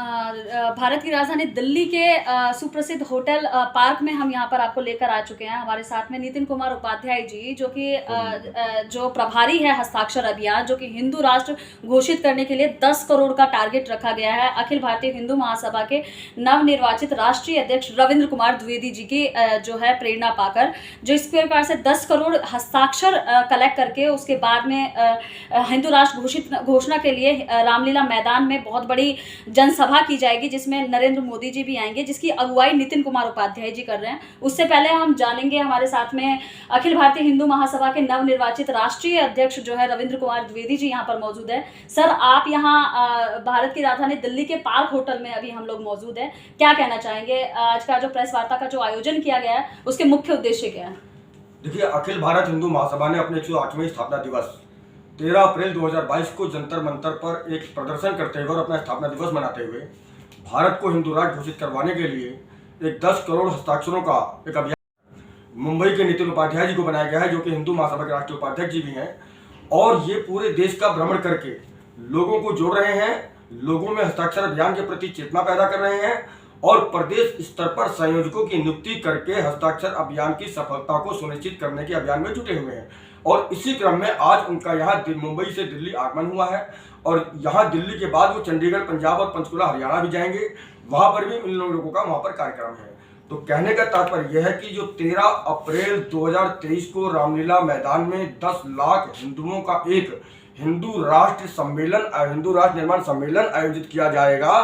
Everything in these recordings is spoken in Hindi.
भारत की राजधानी दिल्ली के सुप्रसिद्ध होटल पार्क में हम यहाँ पर आपको लेकर आ चुके हैं। हमारे साथ में नितिन कुमार उपाध्याय जी, जो कि जो प्रभारी है हस्ताक्षर अभियान, जो कि हिंदू राष्ट्र घोषित करने के लिए 10 करोड़ का टारगेट रखा गया है। अखिल भारतीय हिंदू महासभा के नवनिर्वाचित राष्ट्रीय अध्यक्ष रविंद्र कुमार द्विवेदी जी की जो है प्रेरणा पाकर, जो इस प्रकार से 10 करोड़ हस्ताक्षर कलेक्ट करके उसके बाद में हिंदू राष्ट्र घोषणा के लिए रामलीला मैदान में बहुत बड़ी जनसभा की जाएगी, जिसमें नरेंद्र मोदी जी भी आएंगे, जिसकी अगुवाई नितिन कुमार उपाध्याय जी कर रहे हैं। उससे पहले हम जानेंगे, हमारे साथ में अखिल भारतीय हिंदू महासभा के नवनिर्वाचित राष्ट्रीय अध्यक्ष जो है रविंद्र कुमार द्विवेदी जी यहाँ पर मौजूद है। सर, आप यहाँ भारत की राजधानी दिल्ली के पार्क होटल में अभी हम लोग मौजूद हैं, क्या कहना चाहेंगे? आज का जो प्रेस वार्ता का जो आयोजन किया गया है उसके मुख्य उद्देश्य क्या है? देखिए, अखिल भारत हिंदू महासभा ने अपने 108वें स्थापना दिवस 13 अप्रैल 2022 को जंतर मंतर पर एक प्रदर्शन करते हुए और अपना स्थापना दिवस मनाते हुए भारत को हिंदू राष्ट्र घोषित करवाने के लिए एक 10 करोड़ हस्ताक्षरों का एक अभियान मुंबई के नितिन उपाध्याय जी को बनाया गया है, जो कि हिंदू महासभा के राष्ट्रीय उपाध्यक्ष जी भी हैं। और ये पूरे देश का भ्रमण करके लोगों को जोड़ रहे हैं, लोगों में हस्ताक्षर अभियान के प्रति चेतना पैदा कर रहे हैं और प्रदेश स्तर पर संयोजकों की नियुक्ति करके हस्ताक्षर अभियान की सफलता को सुनिश्चित करने के अभियान में जुटे हुए हैं। और इसी क्रम में आज उनका यहाँ मुंबई से दिल्ली आगमन हुआ है और यहाँ दिल्ली के बाद वो चंडीगढ़, पंजाब और पंचकुला, हरियाणा भी जाएंगे। वहाँ पर भी इन लोगों का वहाँ पर कार्यक्रम है। तो कहने का तात्पर्य यह है कि जो 13 अप्रैल 2023 को रामलीला मैदान में 10 लाख हिंदुओं का एक हिंदू राष्ट्र सम्मेलन, हिंदू राष्ट्र निर्माण सम्मेलन आयोजित किया जाएगा,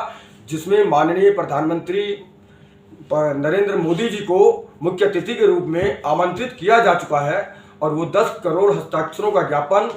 जिसमें माननीय प्रधानमंत्री नरेंद्र मोदी जी को मुख्य अतिथि के रूप में आमंत्रित किया जा चुका है और वो 10 करोड़ हस्ताक्षरों का ज्ञापन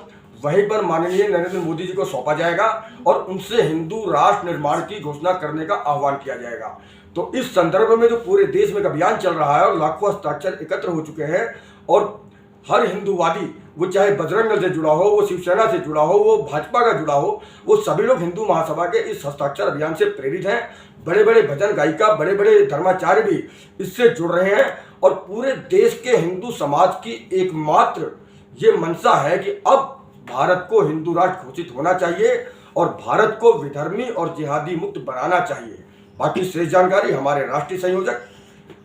वहीं पर माननीय नरेंद्र मोदी जी को सौंपा जाएगा और उनसे हिंदू राष्ट्र निर्माण की घोषणा करने का आह्वान किया जाएगा। तो इस संदर्भ में जो पूरे देश में एक अभियान चल रहा है और लाखों हस्ताक्षर एकत्र हो चुके हैं और हर हिंदूवादी, वो चाहे बजरंग दल से जुड़ा हो, वो शिवसेना से जुड़ा हो, वो भाजपा का जुड़ा हो, वो सभी लोग हिंदू महासभा के इस हस्ताक्षर अभियान से प्रेरित हैं। बड़े बड़े भजन गायिका, बड़े बड़े धर्माचार्य भी इससे जुड़ रहे हैं और पूरे देश के हिंदू समाज की एकमात्र ये मंशा है कि अब भारत को हिंदू राष्ट्र घोषित होना चाहिए और भारत को विधर्मी और जिहादी मुक्त बनाना चाहिए। बाकी शेष जानकारी हमारे राष्ट्रीय संयोजक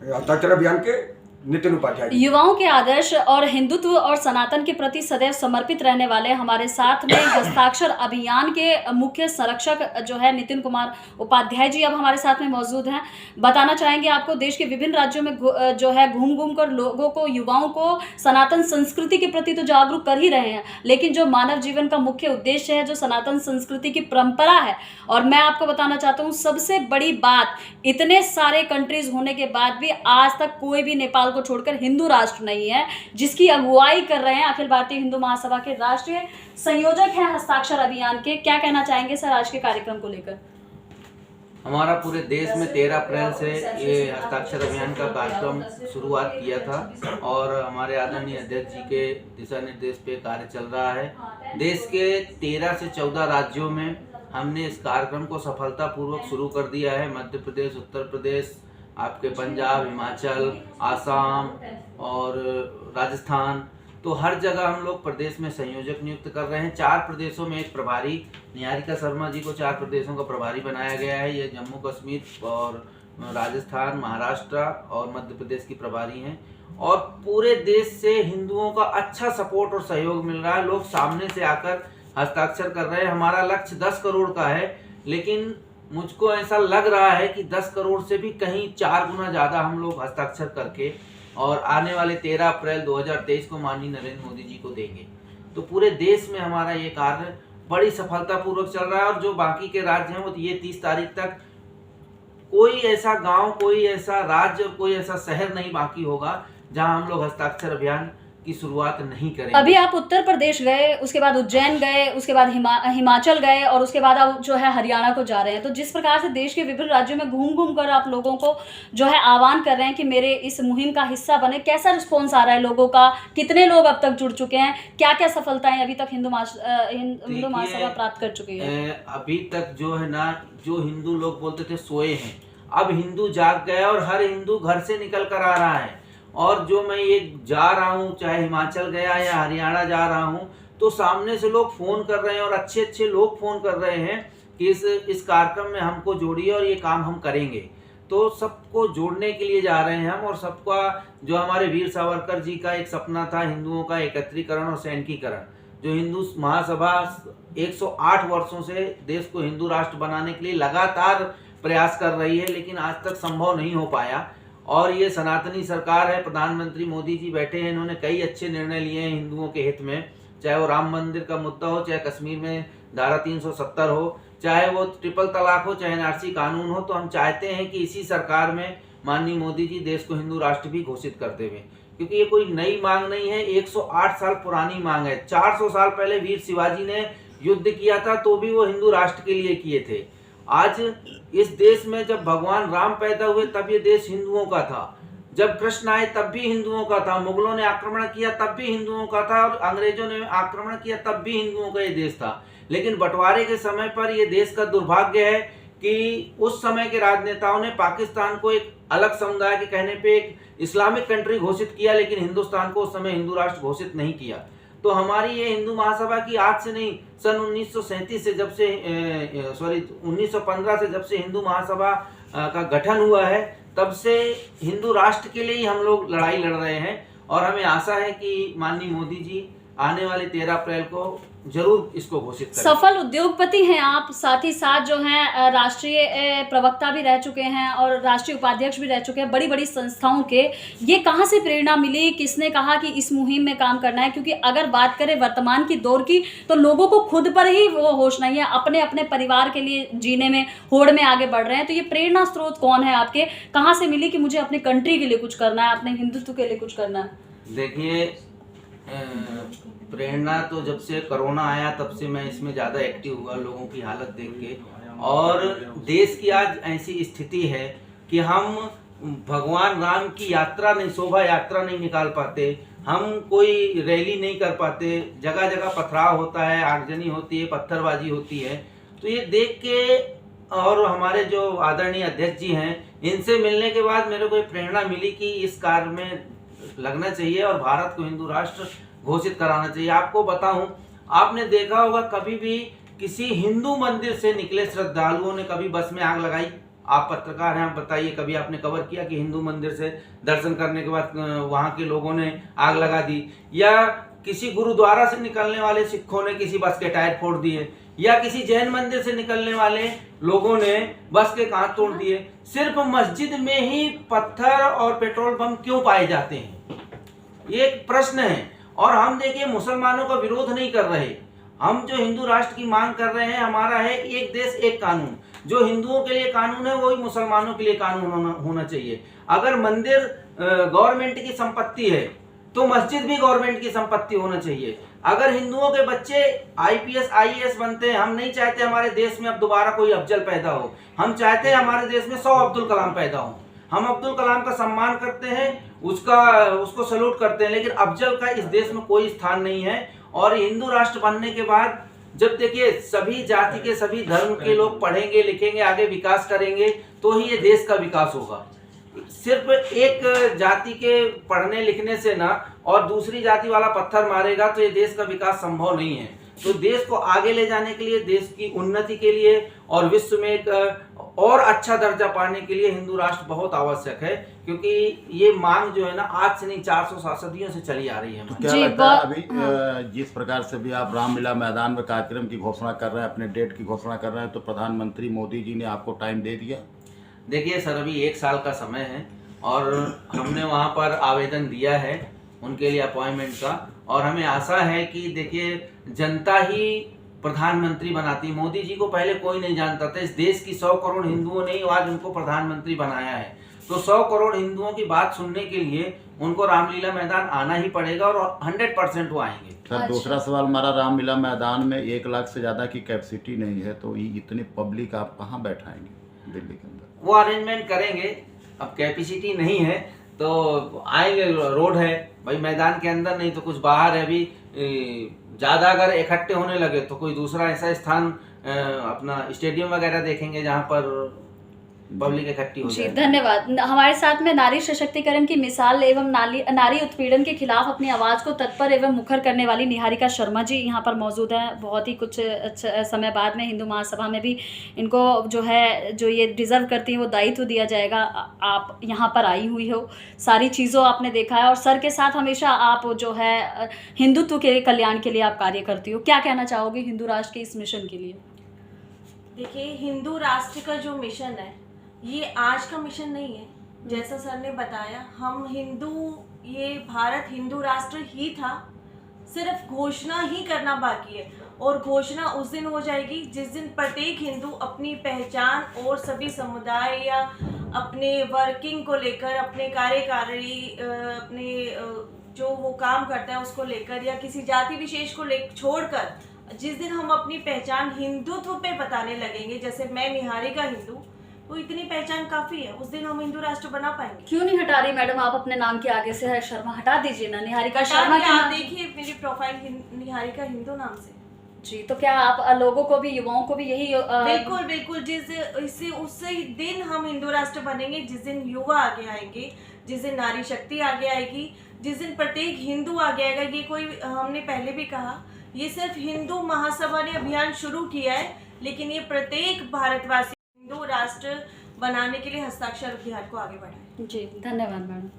हस्ताक्षर अभियान के नितिन उपाध्याय। युवाओं के आदर्श और हिंदुत्व और सनातन के प्रति सदैव समर्पित रहने वाले हमारे साथ में हस्ताक्षर अभियान के मुख्य संरक्षक जो है नितिन कुमार उपाध्याय जी अब हमारे साथ में मौजूद हैं। बताना चाहेंगे आपको, देश के विभिन्न राज्यों में जो है घूम घूम कर लोगों को, युवाओं को सनातन संस्कृति के प्रति तो जागरूक कर ही रहे हैं, लेकिन जो मानव जीवन का मुख्य उद्देश्य है, जो सनातन संस्कृति की परंपरा है, और मैं आपको बताना चाहता हूँ सबसे बड़ी बात, इतने सारे कंट्रीज होने के बाद भी आज तक कोई भी नेपाल को छोड़कर हिंदू राष्ट्र नहीं है, जिसकी अगुवाई कर रहे हैं अखिल भारतीय हिंदू महासभा के राष्ट्रीय संयोजक हैं हस्ताक्षर अभियान के। क्या कहना चाहेंगे सर आज के कार्यक्रम को लेकर? हमारा पूरे देश में 13 अप्रैल से ये हस्ताक्षर अभियान का कार्यक्रम शुरुआत किया था और हमारे आदरणीय अध्यक्ष जी के दिशा निर्देश पे कार्य चल रहा है। देश के 13 से 14 राज्यों में हमने इस कार्यक्रम को सफलतापूर्वक शुरू कर दिया है। मध्य प्रदेश, उत्तर प्रदेश, आपके पंजाब, हिमाचल, आसाम और राजस्थान, तो हर जगह हम लोग प्रदेश में संयोजक नियुक्त कर रहे हैं। 4 प्रदेशों में एक प्रभारी, निहारिका शर्मा जी को 4 प्रदेशों का प्रभारी बनाया गया है। ये जम्मू कश्मीर और राजस्थान, महाराष्ट्र और मध्य प्रदेश की प्रभारी हैं और पूरे देश से हिंदुओं का अच्छा सपोर्ट और सहयोग मिल रहा है। लोग सामने से आकर हस्ताक्षर कर रहे हैं। हमारा लक्ष्य 10 करोड़ का है, लेकिन मुझको ऐसा लग रहा है कि 10 करोड़ से भी कहीं 4 गुना ज़्यादा हम लोग हस्ताक्षर करके और आने वाले 13 अप्रैल 2023 को माननीय नरेंद्र मोदी जी को देंगे। तो पूरे देश में हमारा ये कार्य बड़ी सफलतापूर्वक चल रहा है और जो बाकी के राज्य हैं वो ये 30 तारीख तक कोई ऐसा गांव, कोई ऐसा राज्य और कोई ऐसा शहर नहीं बाकी होगा जहां हम लोग हस्ताक्षर अभियान की शुरुआत नहीं करेंगे। अभी आप उत्तर प्रदेश गए, उसके बाद उज्जैन गए, उसके बाद हिमाचल गए और उसके बाद आप जो है हरियाणा को जा रहे हैं। तो जिस प्रकार से देश के विभिन्न राज्यों में घूम घूम कर आप लोगों को जो है आह्वान कर रहे हैं कि मेरे इस मुहिम का हिस्सा बने, कैसा रिस्पॉन्स आ रहा है लोगों का? कितने लोग अब तक जुड़ चुके हैं? क्या क्या सफलताएं अभी तक हिंदू महासभा प्राप्त कर चुकी है? अभी तक जो है ना, जो हिंदू लोग बोलते थे सोए हैं, अब हिंदू जाग गया और हर हिंदू घर से निकल कर आ रहा है। और जो मैं ये जा रहा हूँ, चाहे हिमाचल गया या हरियाणा जा रहा हूँ, तो सामने से लोग फ़ोन कर रहे हैं और अच्छे अच्छे लोग फ़ोन कर रहे हैं कि इस कार्यक्रम में हमको जोड़िए और ये काम हम करेंगे। तो सबको जोड़ने के लिए जा रहे हैं हम, और सबका जो हमारे वीर सावरकर जी का एक सपना था हिंदुओं का एकत्रीकरण और सैनिकीकरण, जो हिंदू महासभा 108 वर्षों से देश को हिंदू राष्ट्र बनाने के लिए लगातार प्रयास कर रही है, लेकिन आज तक संभव नहीं हो पाया। और ये सनातनी सरकार है, प्रधानमंत्री मोदी जी बैठे हैं, इन्होंने कई अच्छे निर्णय लिए हैं हिंदुओं के हित में, चाहे वो राम मंदिर का मुद्दा हो, चाहे कश्मीर में धारा 370 हो, चाहे वो ट्रिपल तलाक हो, चाहे एनआरसी कानून हो। तो हम चाहते हैं कि इसी सरकार में माननीय मोदी जी देश को हिंदू राष्ट्र भी घोषित करते हुए, क्योंकि ये कोई नई मांग नहीं है, 108 साल पुरानी मांग है। 400 साल पहले वीर शिवाजी ने युद्ध किया था तो भी वो हिंदू राष्ट्र के लिए किए थे। आज इस देश में जब भगवान राम पैदा हुए तब ये देश हिंदुओं का था, जब कृष्ण आए तब भी हिंदुओं का था, मुगलों ने आक्रमण किया तब भी हिंदुओं का था, और अंग्रेजों ने आक्रमण किया तब भी हिंदुओं का ये देश था। लेकिन बंटवारे के समय पर ये देश का दुर्भाग्य है कि उस समय के राजनेताओं ने पाकिस्तान को एक अलग समुदाय के कहने पे एक इस्लामिक कंट्री घोषित किया, लेकिन हिंदुस्तान को उस समय हिंदू राष्ट्र घोषित नहीं किया। तो हमारी ये हिंदू महासभा की आज से नहीं, सन 1937 से जब से 1915 से जब से हिंदू महासभा का गठन हुआ है, तब से हिंदू राष्ट्र के लिए ही हम लोग लड़ाई लड़ रहे हैं। और हमें आशा है कि माननीय मोदी जी आने वाले 13 अप्रैल को जरूर इसको घोषित करें। सफल उद्योगपति हैं आप, साथ ही साथ जो हैं राष्ट्रीय प्रवक्ता भी रह चुके हैं और राष्ट्रीय उपाध्यक्ष भी रह चुके हैं बड़ी बड़ी संस्थाओं के। ये कहाँ से प्रेरणा मिली, किसने कहा कि इस मुहिम में काम करना है? क्योंकि अगर बात करें वर्तमान की दौर की, तो लोगों को खुद पर ही वो होश नहीं है, अपने अपने परिवार के लिए जीने में होड़ में आगे बढ़ रहे हैं। तो ये प्रेरणा स्रोत कौन है आपके, कहाँ से मिली कि मुझे अपनी कंट्री के लिए कुछ करना है, अपने हिंदुत्व के लिए कुछ करना है? देखिए, प्रेरणा तो जब से कोरोना आया तब से मैं इसमें ज़्यादा एक्टिव हुआ, लोगों की हालत देख के। और देश की आज ऐसी स्थिति है कि हम भगवान राम की यात्रा नहीं, शोभा यात्रा नहीं निकाल पाते, हम कोई रैली नहीं कर पाते, जगह जगह पथराव होता है, आगजनी होती है, पत्थरबाजी होती है। तो ये देख के, और हमारे जो आदरणीय अध्यक्ष जी हैं, इनसे मिलने के बाद मेरे को प्रेरणा मिली कि इस कार्य में लगना चाहिए और भारत को हिंदू राष्ट्र घोषित कराना चाहिए। आपको बताऊं, आपने देखा होगा कभी भी किसी हिंदू मंदिर से निकले श्रद्धालुओं ने कभी बस में आग लगाई? आप पत्रकार हैं, आप बताइए, कभी आपने कवर किया कि हिंदू मंदिर से दर्शन करने के बाद वहां के लोगों ने आग लगा दी? या किसी गुरुद्वारा से निकलने वाले सिखों ने किसी बस के टायर फोड़ दिए? या किसी जैन मंदिर से निकलने वाले लोगों ने बस के कांच तोड़ दिए? सिर्फ मस्जिद में ही पत्थर और पेट्रोल बम क्यों पाए जाते हैं? ये एक प्रश्न है। और हम देखिए, मुसलमानों का विरोध नहीं कर रहे, हम जो हिंदू राष्ट्र की मांग कर रहे हैं, हमारा है एक देश एक कानून। जो हिंदुओं के लिए कानून है वही मुसलमानों के लिए कानून होना चाहिए। अगर मंदिर गवर्नमेंट की संपत्ति है तो मस्जिद भी गवर्नमेंट की संपत्ति होना चाहिए। अगर हिंदुओं के बच्चे आईपीएस आईएएस बनते हैं, हम नहीं चाहते हमारे देश में अब दोबारा कोई अफजल पैदा हो, हम चाहते हैं हमारे देश में 100 अब्दुल कलाम पैदा हो। हम अब्दुल कलाम का सम्मान करते हैं, उसको सैल्यूट करते हैं, लेकिन अफजल का इस देश में कोई स्थान नहीं है। और हिंदू राष्ट्र बनने के बाद जब देखिए सभी जाति के, सभी धर्म के लोग पढ़ेंगे, लिखेंगे, आगे विकास करेंगे, तो ही ये देश का विकास होगा। सिर्फ एक जाति के पढ़ने लिखने से ना, और दूसरी जाति वाला पत्थर मारेगा तो ये देश का विकास संभव नहीं है। तो देश को आगे ले जाने के लिए, देश की उन्नति के लिए और विश्व में एक और अच्छा दर्जा पाने के लिए हिंदू राष्ट्र बहुत आवश्यक है, क्योंकि ये मांग जो है ना आज से नहीं 400 सदियों से चली आ रही है। तो क्या लगता है अभी जिस प्रकार से भी आप रामलीला मैदान में कार्यक्रम की घोषणा कर रहे हैं, अपने डेट की घोषणा कर रहे हैं, तो प्रधानमंत्री मोदी जी ने आपको टाइम दे दिया? देखिए सर, अभी 1 साल का समय है और हमने वहाँ पर आवेदन दिया है उनके लिए अपॉइंटमेंट का, और हमें आशा है कि देखिए जनता ही प्रधानमंत्री बनाती। मोदी जी को पहले कोई नहीं जानता था, इस देश की 100 करोड़ हिंदुओं ने ही आज उनको प्रधानमंत्री बनाया है। तो 100 करोड़ हिंदुओं की बात सुनने के लिए उनको रामलीला मैदान आना ही पड़ेगा और 100% वो आएंगे। सर, दूसरा सवाल हमारा, रामलीला मैदान में 1 लाख से ज़्यादा की कैपेसिटी नहीं है, तो इतनी पब्लिक आप कहाँ बैठाएंगे दिल्ली के अंदर? वो अरेंजमेंट करेंगे। अब कैपेसिटी नहीं है तो आएंगे, रोड है भाई, मैदान के अंदर नहीं तो कुछ बाहर है। अभी ज़्यादा अगर इकट्ठे होने लगे तो कोई दूसरा ऐसा स्थान, अपना स्टेडियम वगैरह देखेंगे जहाँ पर पब्लिक इकट्ठी हो जी जाए। धन्यवाद। हमारे साथ में नारी सशक्तिकरण की मिसाल एवं नारी उत्पीड़न के खिलाफ अपनी आवाज़ को तत्पर एवं मुखर करने वाली निहारिका शर्मा जी यहाँ पर मौजूद हैं। बहुत ही कुछ समय बाद में हिंदू महासभा में भी इनको जो है जो ये डिज़र्व करती हैं वो दायित्व दिया जाएगा। आप यहाँ पर आई हुई हो, सारी चीज़ों आपने देखा है और सर के साथ हमेशा आप जो है हिंदुत्व के कल्याण के लिए आप कार्य करती हो। क्या कहना चाहोगे हिंदू राष्ट्र के इस मिशन के लिए? देखिए, हिंदू राष्ट्र का जो मिशन है ये आज का मिशन नहीं है। जैसा सर ने बताया, हम हिंदू, ये भारत हिंदू राष्ट्र ही था, सिर्फ घोषणा ही करना बाकी है। और घोषणा उस दिन हो जाएगी जिस दिन प्रत्येक हिंदू अपनी पहचान और सभी समुदाय या अपने वर्किंग को लेकर, अपने कार्यकारी अपने जो वो काम करता है उसको लेकर या किसी जाति विशेष को छोड़कर जिस दिन हम अपनी पहचान हिंदुत्व पे बताने लगेंगे, जैसे मैं निहारिका हिंदू, तो इतनी पहचान काफी है, उस दिन हम हिंदू राष्ट्र बना पाएंगे। क्यों नहीं हटा रही मैडम आप अपने नाम के आगे से शर्मा हटा दीजिए ना, निहारिका हटा शर्मा दिया, के आप नाम। देखिए मेरी प्रोफाइल निहारिका हिंदू नाम से। जी, तो क्या आप लोगों को भी, युवाओं को भी यही बिल्कुल बिल्कुल, उससे दिन हम हिंदू राष्ट्र बनेंगे जिस दिन युवा आगे आएंगे, जिस दिन नारी शक्ति आगे आएगी, जिस दिन प्रत्येक हिंदू आगे आएगा। ये कोई, हमने पहले भी कहा, ये सिर्फ हिंदू महासभा ने अभियान शुरू किया है, लेकिन ये प्रत्येक भारतवासी हिंदू राष्ट्र बनाने के लिए हस्ताक्षर अभियान को आगे बढ़ाए। जी धन्यवाद मैडम।